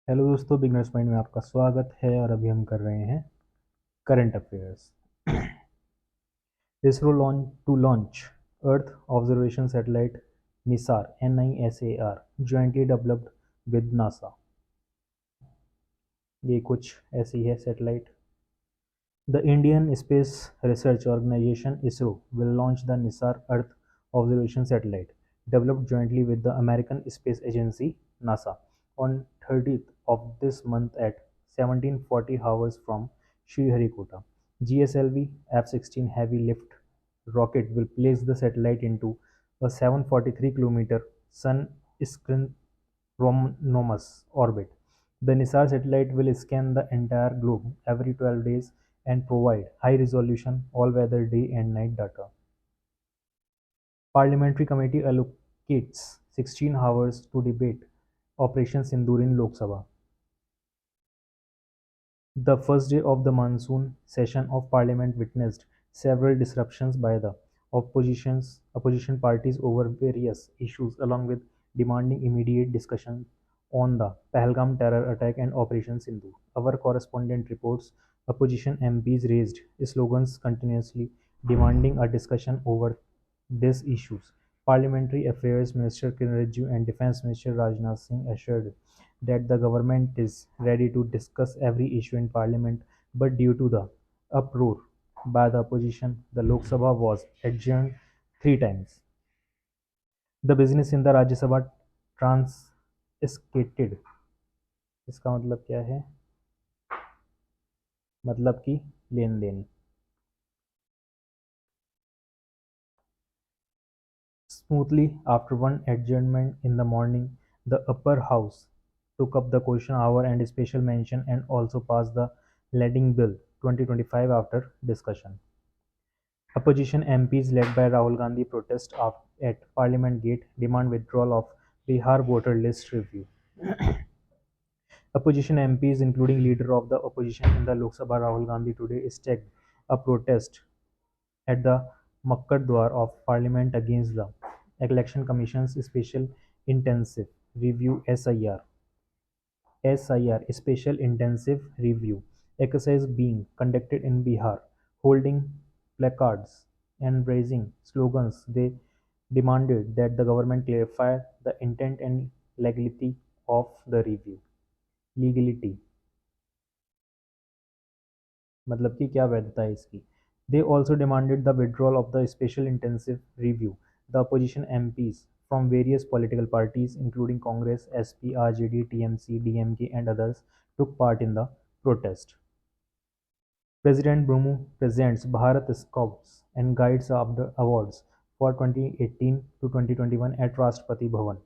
Hello दोस्तों, beginners mind में आपका स्वागत है। और अभी हम कर रहे हैं current affairs. ISRO launch earth observation satellite Nisar NISAR jointly developed with NASA. ये कुछ ऐसी है satellite. The Indian Space Research Organization (ISRO) will launch the NISAR Earth observation satellite, developed jointly with the American Space Agency (NASA), on 30th of this month at 1740 hours from Sriharikota. GSLV F-16 heavy lift rocket will place the satellite into a 743 km sun-synchronous orbit. The NISAR satellite will scan the entire globe every 12 days and provide high-resolution all-weather day and night data. Parliamentary committee allocates 16 hours to debate Operation Sindoor in Lok Sabha. The first day of the monsoon session of Parliament witnessed several disruptions by the opposition parties over various issues, along with demanding immediate discussion on the Pahalgam terror attack and Operation Sindoor. Our correspondent reports opposition MPs raised slogans continuously demanding a discussion over these issues. Parliamentary Affairs Minister Kiran Rijiju and Defence Minister Rajnath Singh assured that the government is ready to discuss every issue in Parliament, but due to the uproar by the opposition, the Lok Sabha was adjourned three times. The business in the Rajya Sabha ट्रांसस्केटेड। इसका मतलब क्या है? मतलब कि लेन then. Smoothly after one adjournment in the morning, the upper house took up the question hour and special mention and also passed the Lending Bill 2025 after discussion. Opposition MPs led by Rahul Gandhi protest at Parliament Gate demand withdrawal of Bihar voter list review. Opposition MPs, including Leader of the Opposition in the Lok Sabha Rahul Gandhi, today staged a protest at the Makkar of Parliament against the Election Commission's Special Intensive Review SIR Special Intensive Review exercise being conducted in Bihar. Holding placards and raising slogans, they demanded that the government clarify the intent and legality of the review. Legality मतलब कि क्या वैधता है इसकी। They also demanded the withdrawal of the Special Intensive Review. The opposition MPs from various political parties, including Congress, SP, RJD, TMC, DMK, and others, took part in the protest. President Brahmu presents Bharat Scouts and Guides Awards for 2018 to 2021 at Rashtrapati Bhavan.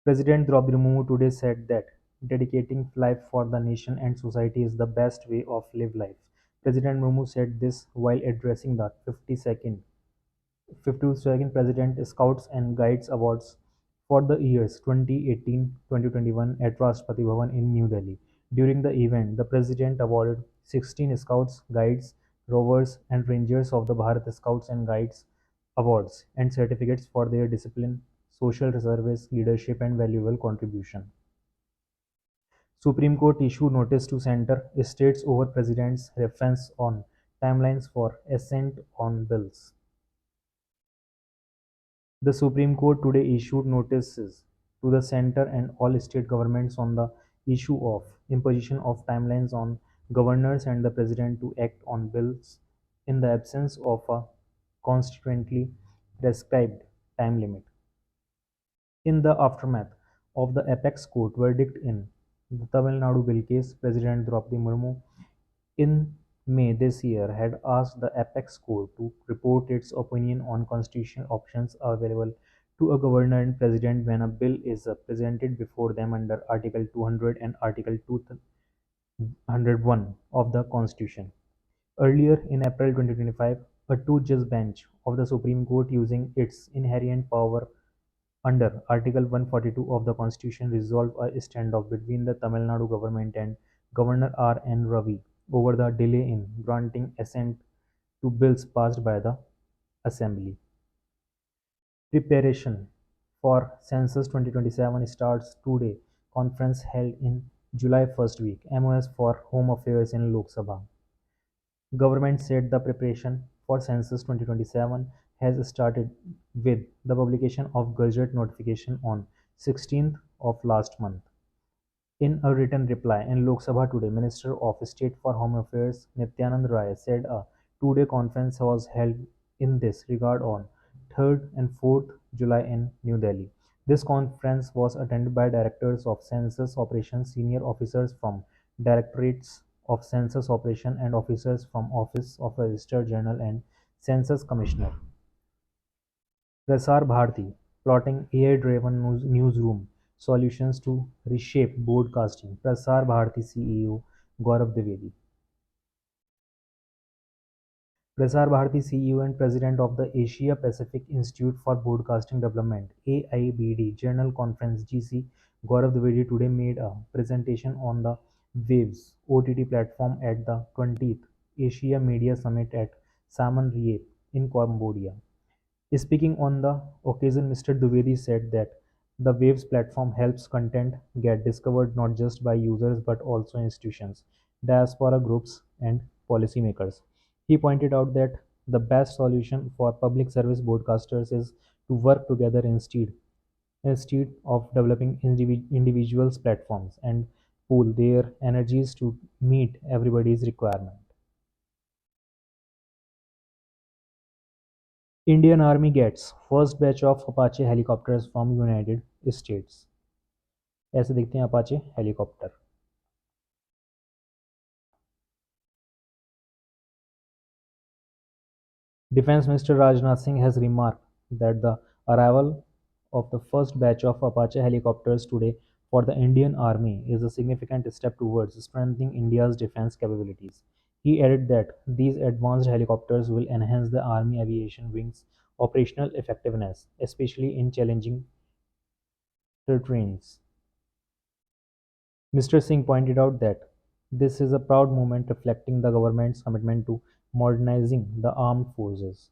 President Draupadi Murmu today said that dedicating life for the nation and society is the best way of live life. President Murmu said this while addressing the 52nd President Scouts and Guides Awards for the years 2018-2021 at Rashtrapati Bhavan in New Delhi. During the event, the President awarded 16 Scouts, Guides, Rovers and Rangers of the Bharat Scouts and Guides awards and certificates for their discipline, social service, leadership and valuable contribution. Supreme Court issued notice to center states over President's reference on timelines for assent on bills. The Supreme Court today issued notices to the center and all state governments on the issue of imposition of timelines on governors and the president to act on bills in the absence of a constitutionally prescribed time limit. In the aftermath of the apex court verdict in the Tamil Nadu bill case, President Draupadi Murmu in May this year had asked the apex court to report its opinion on constitutional options available to a governor and president when a bill is presented before them under Article 200 and Article 201 of the Constitution. Earlier in April 2025, a two-judge bench of the Supreme Court, using its inherent power under Article 142 of the Constitution, resolved a standoff between the Tamil Nadu government and Governor R. N. Ravi over the delay in granting assent to bills passed by the Assembly. Preparation for Census 2027 starts today. conference held in July first week, MOS for Home Affairs in Lok Sabha. Government said the preparation for Census 2027 has started with the publication of Gazette notification on 16th of last month. In a written reply in Lok Sabha today, Minister of State for Home Affairs Nityanand Rai said a two-day conference was held in this regard on 3rd and 4th July in New Delhi. This conference was attended by directors of census operations, senior officers from directorates of census operation and officers from Office of Registrar General and Census Commissioner. Prasar Bharati, plotting AI-driven newsroom solutions to reshape broadcasting. Prasar Bharati CEO Gaurav Dwivedi. Prasar Bharati CEO and President of the Asia Pacific Institute for Broadcasting Development (AIBD) General Conference (GC) Gaurav Dwivedi today made a presentation on the Waves OTT platform at the 20th Asia Media Summit at Siem Reap in Cambodia. Speaking on the occasion, Mr. Dwivedi said that the Waves platform helps content get discovered not just by users but also institutions, diaspora groups, and policymakers. He pointed out that the best solution for public service broadcasters is to work together instead of developing individuals' platforms and pool their energies to meet everybody's requirement. Indian Army gets first batch of Apache helicopters from United States. ऐसे दिखते हैं Apache helicopter. Defense Minister Rajnath Singh has remarked that the arrival of the first batch of Apache helicopters today for the Indian Army is a significant step towards strengthening India's defense capabilities. He added that these advanced helicopters will enhance the Army Aviation Wing's operational effectiveness, especially in challenging terrains. Mr. Singh pointed out that this is a proud moment reflecting the government's commitment to modernizing the armed forces.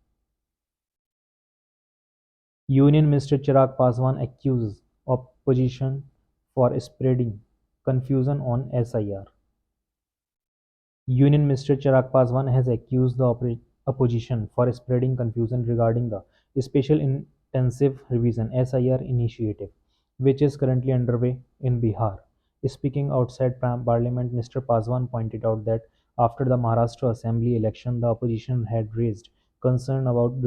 Union Minister Chirag Paswan accused opposition for spreading confusion on SIR. Union Minister Chirag Paswan has accused the opposition for spreading confusion regarding the Special Intensive Revision (SIR) initiative, which is currently underway in Bihar. Speaking outside Parliament, Mr. Paswan pointed out that after the Maharashtra Assembly election, the opposition had raised concern about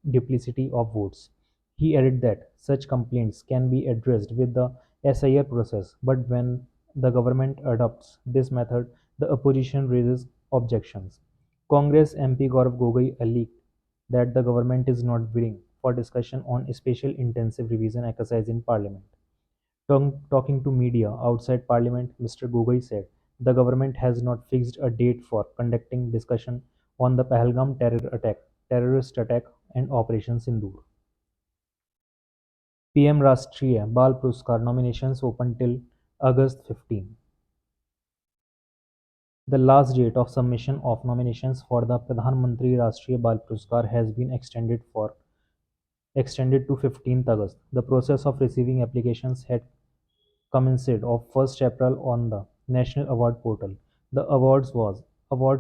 duplicity of votes. He added that such complaints can be addressed with the SIR process, but when the government adopts this method, the opposition raises objections. Congress MP Gaurav Gogoi alleged that the government is not willing for discussion on a special intensive revision exercise in Parliament. Talking to media outside Parliament, Mr. Gogoi said the government has not fixed a date for conducting discussion on the Pahalgam terrorist attack, and Operation Sindoor. PM Rashtriya Bal Puruskar nominations open till August 15. The last date of submission of nominations for the Pradhan Mantri Rashtriya Bal Puruskar has been extended to 15th August. The process of receiving applications had commenced of 1st April on the National Award portal. The awards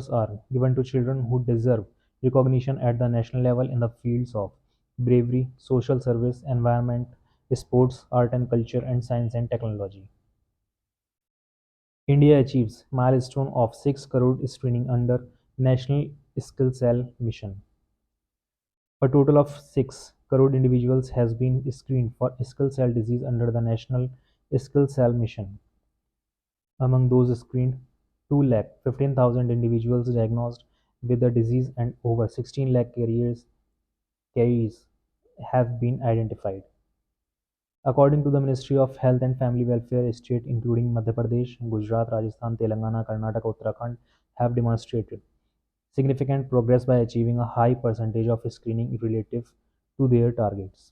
are given to children who deserve recognition at the national level in the fields of bravery, social service, environment, sports, art and culture, and science and technology. India achieves milestone of 6 crore screening under National Skill Cell mission. A total of 6 crore individuals has been screened for sickle cell disease under the National Skill Cell mission. Among those screened, 2 lakh 15,000 individuals diagnosed with the disease and over 16 lakh carriers have been identified. According to the Ministry of Health and Family Welfare, states including Madhya Pradesh, Gujarat, Rajasthan, Telangana, Karnataka, Uttarakhand have demonstrated significant progress by achieving a high percentage of screening relative to their targets.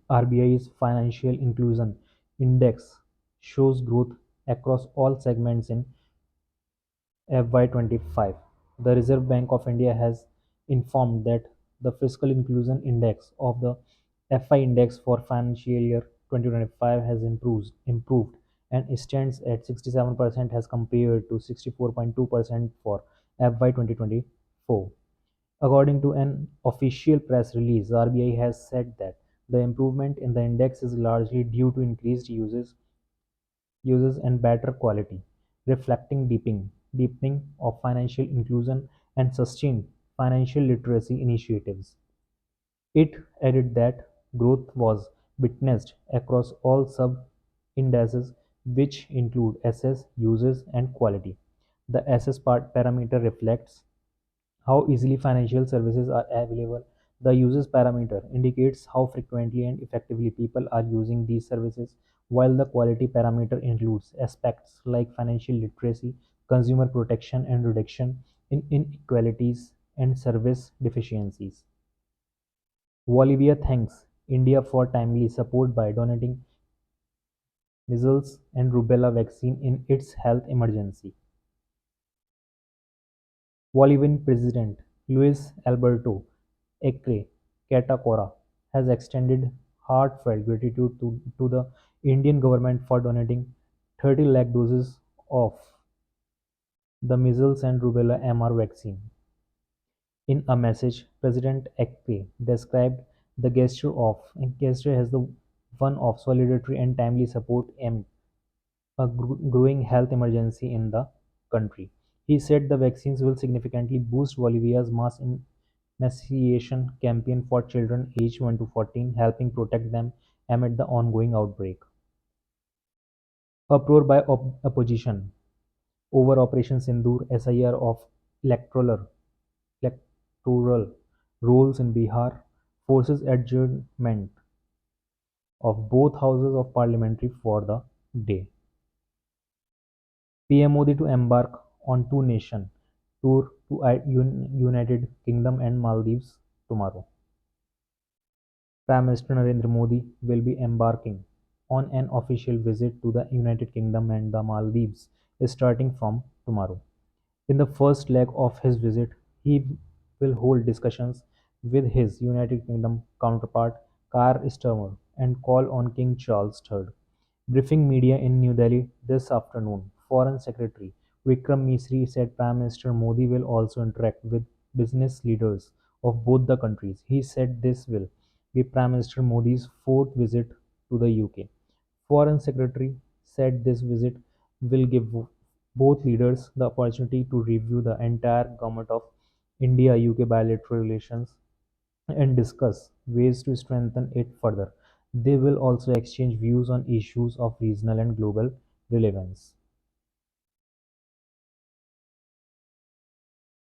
RBI's Financial Inclusion Index shows growth across all segments in FY25. The Reserve Bank of India has informed that the Fiscal Inclusion Index of the FI index for financial year 2025 has improved and stands at 67% as compared to 64.2% for FY 2024. According to an official press release, RBI has said that the improvement in the index is largely due to increased uses and better quality, reflecting deepening of financial inclusion and sustained financial literacy initiatives. It added that growth was witnessed across all sub-indices, which include assets, uses, and quality. The assets parameter reflects how easily financial services are available. The uses parameter indicates how frequently and effectively people are using these services, while the quality parameter includes aspects like financial literacy, consumer protection, and reduction in inequalities and service deficiencies. Bolivia thanks India for timely support by donating measles and rubella vaccine in its health emergency. Bolivian President Luis Alberto Ecre Catacora has extended heartfelt gratitude to the Indian government for donating 30 lakh doses of the measles and rubella MR vaccine. In a message, President Ecre described the gesture as the one of solidarity and timely support aimed a growing health emergency in the country. He said the vaccines will significantly boost Bolivia's mass immunization campaign for children aged 1 to 14, helping protect them amid the ongoing outbreak. Uproar by opposition over Operation Sindoor, SIR of electoral rolls in Bihar, forces adjournment of both houses of parliament for the day. PM Modi to embark on two-nation tour to United Kingdom and Maldives tomorrow. Prime Minister Narendra Modi will be embarking on an official visit to the United Kingdom and the Maldives starting from tomorrow. In the first leg of his visit, he will hold discussions with his United Kingdom counterpart Keir Starmer and call on King Charles III. Briefing media in New Delhi this afternoon, Foreign Secretary Vikram Misri said Prime Minister Modi will also interact with business leaders of both the countries. He said this will be Prime Minister Modi's fourth visit to the UK. Foreign Secretary said this visit will give both leaders the opportunity to review the entire government of India-UK bilateral relations and discuss ways to strengthen it further. They will also exchange views on issues of regional and global relevance.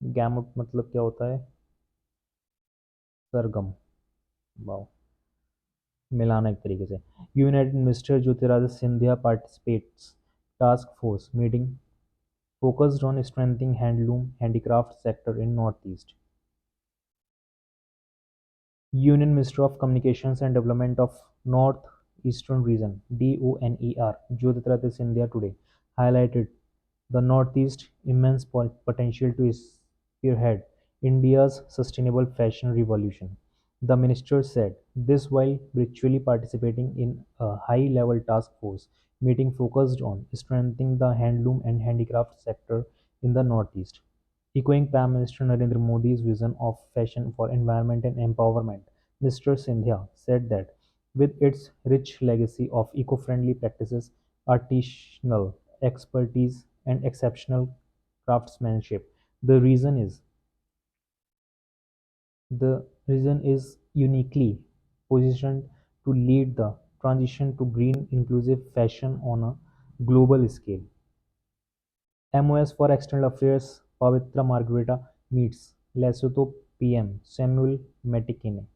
गैमुट मतलब क्या होता है? सरगम. Wow, मिलाना एक तरीके से. United minister Jyotiraditya Scindia participates task force meeting focused on strengthening handloom handicraft sector in northeast. Union Minister of Communications and Development of North Eastern Region (DONER) Jyotiradittya Scindia today highlighted the Northeast's immense potential to spearhead India's sustainable fashion revolution. The minister said this while virtually participating in a high-level task force meeting focused on strengthening the handloom and handicraft sector in the Northeast. Echoing Prime Minister Narendra Modi's vision of fashion for environment and empowerment, Mr. Sindhya said that with its rich legacy of eco-friendly practices, artisanal expertise, and exceptional craftsmanship, the region is uniquely positioned to lead the transition to green inclusive fashion on a global scale. MOS for External Affairs Pavitra Margareta meets Lesotho PM Samuel Metikine.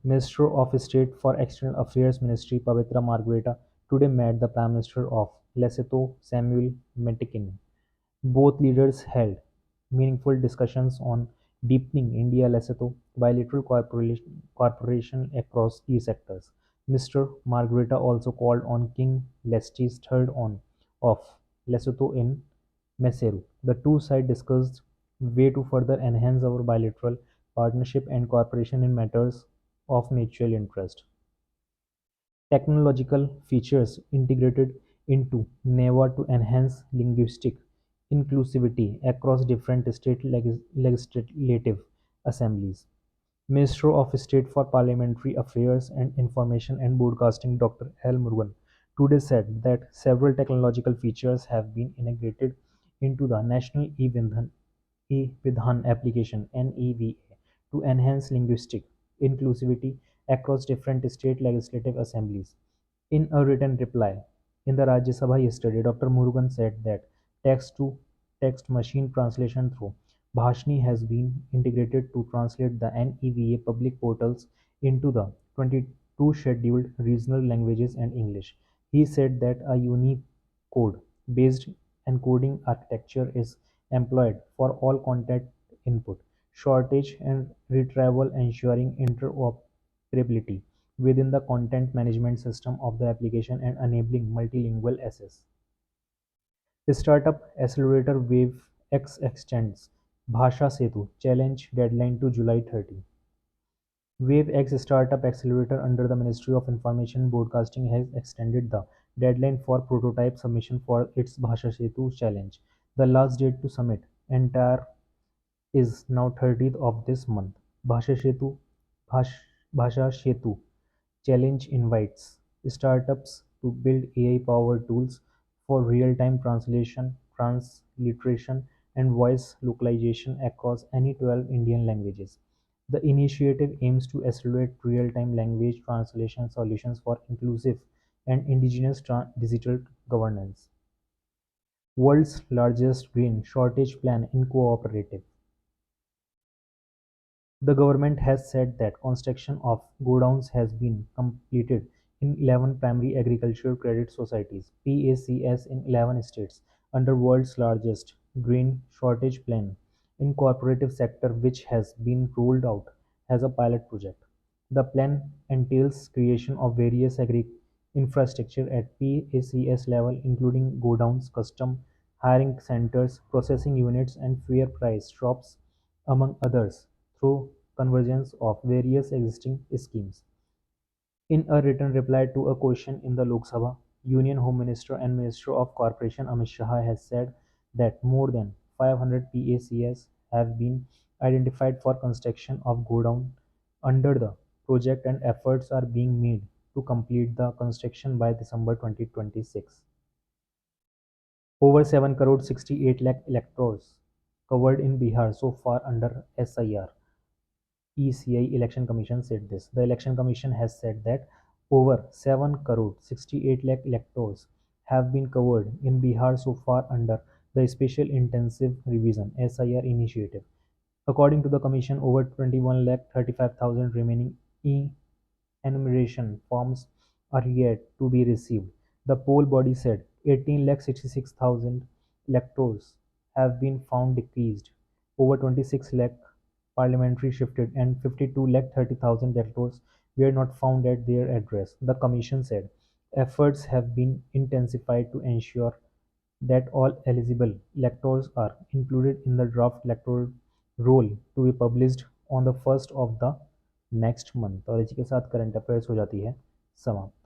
Minister of State for External Affairs Ministry Pavitra Margareta today met the Prime Minister of Lesotho Samuel Metikine. Both leaders held meaningful discussions on deepening India-Lesotho bilateral cooperation across key sectors. Mr. Margareta also called on King Leicester III of Lesotho in Maseru. The two sides discussed ways to further enhance our bilateral partnership and cooperation in matters of mutual interest. technological features integrated into NEVA to enhance linguistic inclusivity across different state legislative assemblies. Minister of State for Parliamentary Affairs and Information and Broadcasting Dr. L. Murugan today said that several technological features have been integrated into the National E-Vidhan application (NEVA) to enhance linguistic inclusivity across different state legislative assemblies. In a written reply in the Rajya Sabha yesterday, Dr. Murugan said that text-to-text machine translation through Bhashni has been integrated to translate the NEVA public portals into the 22 scheduled regional languages and English. He said that a unique code-based encoding architecture is employed for all content input, shortage and retrieval, ensuring interoperability within the content management system of the application and enabling multilingual access. Startup accelerator WaveX extends Bhasha Setu challenge deadline to July 30. WaveX startup accelerator under the Ministry of Information and Broadcasting has extended the deadline for prototype submission for its Bhasha Setu challenge. The last date to submit entire is now 30th of this month. Bhash- Bhasha Setu challenge invites startups to build AI-powered tools for real-time translation, transliteration, and voice localization across any 12 Indian languages. The initiative aims to accelerate real-time language translation solutions for inclusive and indigenous digital governance. World's largest grain shortage plan in cooperative. The government has said that construction of godowns has been completed in 11 primary agricultural credit societies (PACS) in 11 states under world's largest grain shortage plan in cooperative sector, which has been rolled out as a pilot project. The plan entails creation of various infrastructure at PACS level, including godowns, custom hiring centers, processing units, and fair price shops, among others, through convergence of various existing schemes. In a written reply to a question in the Lok Sabha, Union Home Minister and Minister of Corporation Amit Shah has said that more than 500 PACS have been identified for construction of godown under the project, and efforts are being made to complete the construction by December 2026. Over 7 crore 68 lakh electors covered in Bihar so far under SIR. ECI Election Commission said this. The Election Commission has said that over 7 crore 68 lakh electors have been covered in Bihar so far under the Special Intensive Revision SIR initiative. According to the Commission, over 21 lakh 35,000 remaining enumeration forms are yet to be received. The poll body said 18 lakh 66,000 electors have been found decreased, over 26 lakh parliamentary shifted, and 52 lakh 30,000 electors were not found at their address. The commission said efforts have been intensified to ensure that all eligible electors are included in the draft electoral roll to be published on the 1st of the next month. और इसी के साथ current affairs हो जाती है समाप्त।